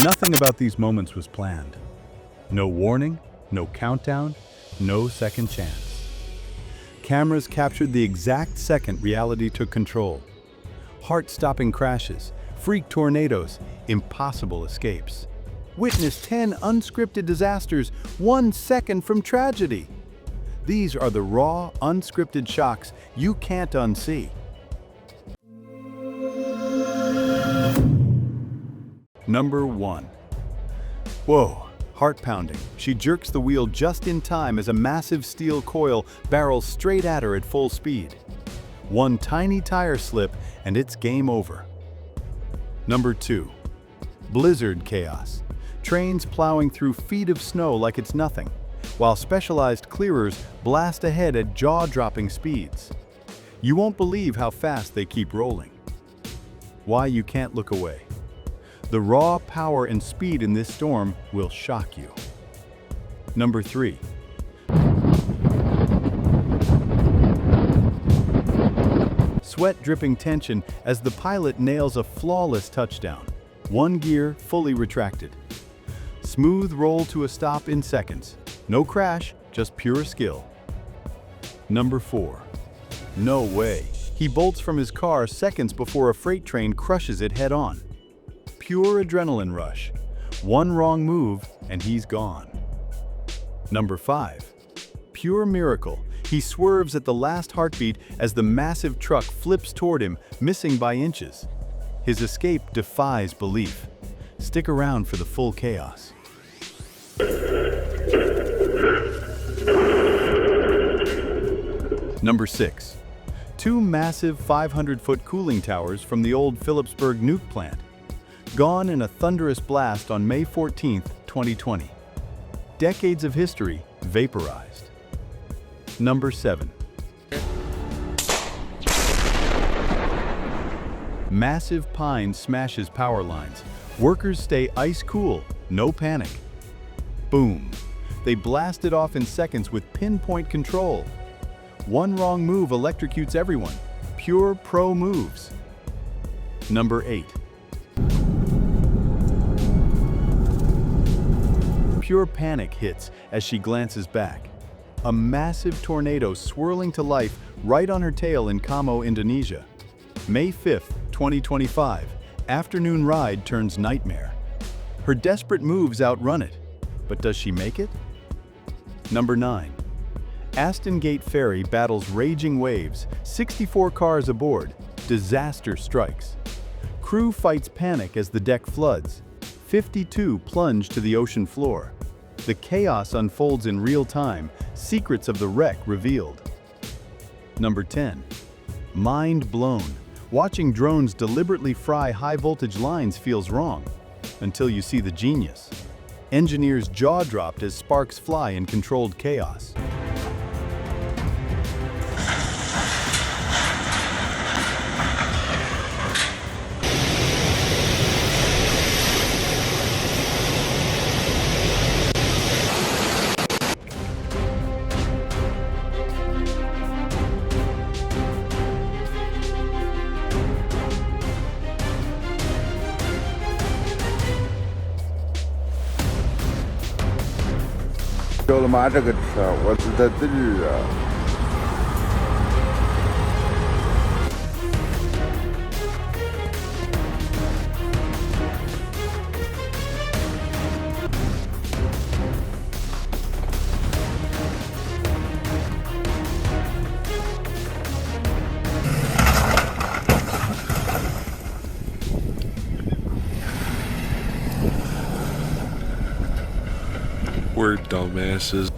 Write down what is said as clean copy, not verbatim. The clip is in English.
Nothing about these moments was planned. No warning, no countdown, no second chance. Cameras captured the exact second reality took control. Heart-stopping crashes, freak tornadoes, impossible escapes. Witness 10 unscripted disasters 1 second from tragedy. These are the raw, unscripted shocks you can't unsee. Number 1. Whoa, heart pounding. She jerks the wheel just in time as a massive steel coil barrels straight at her at full speed. One tiny tire slip and it's game over. Number 2. Blizzard chaos. Trains plowing through feet of snow like it's nothing, while specialized clearers blast ahead at jaw-dropping speeds. You won't believe how fast they keep rolling. Why you can't look away. The raw power and speed in this storm will shock you. Number 3. Sweat-dripping tension as the pilot nails a flawless touchdown. One gear fully retracted. Smooth roll to a stop in seconds. No crash, just pure skill. Number 4. No way. He bolts from his car seconds before a freight train crushes it head-on. Pure adrenaline rush. One wrong move and he's gone. Number 5. Pure miracle. He swerves at the last heartbeat as the massive truck flips toward him, missing by inches. His escape defies belief. Stick around for the full chaos. Number 6. 2 massive 500-foot cooling towers from the old Phillipsburg nuke plant. Gone in a thunderous blast on May 14, 2020. Decades of history vaporized. Number 7. Massive pine smashes power lines. Workers stay ice cool, no panic. Boom. They blast it off in seconds with pinpoint control. One wrong move electrocutes everyone. Pure pro moves. Number 8. Pure panic hits as she glances back. A massive tornado swirling to life right on her tail in Kamo, Indonesia. May 5th, 2025. Afternoon ride turns nightmare. Her desperate moves outrun it. But does she make it? Number 9. Aston Gate Ferry battles raging waves, 64 cars aboard. Disaster strikes. Crew fights panic as the deck floods. 52 plunge to the ocean floor. The chaos unfolds in real time, secrets of the wreck revealed. Number 10. Mind blown. Watching drones deliberately fry high-voltage lines feels wrong, until you see the genius. Engineers jaw-dropped as sparks fly in controlled chaos.就他妈这个车，我是在这儿啊。We're dumbasses.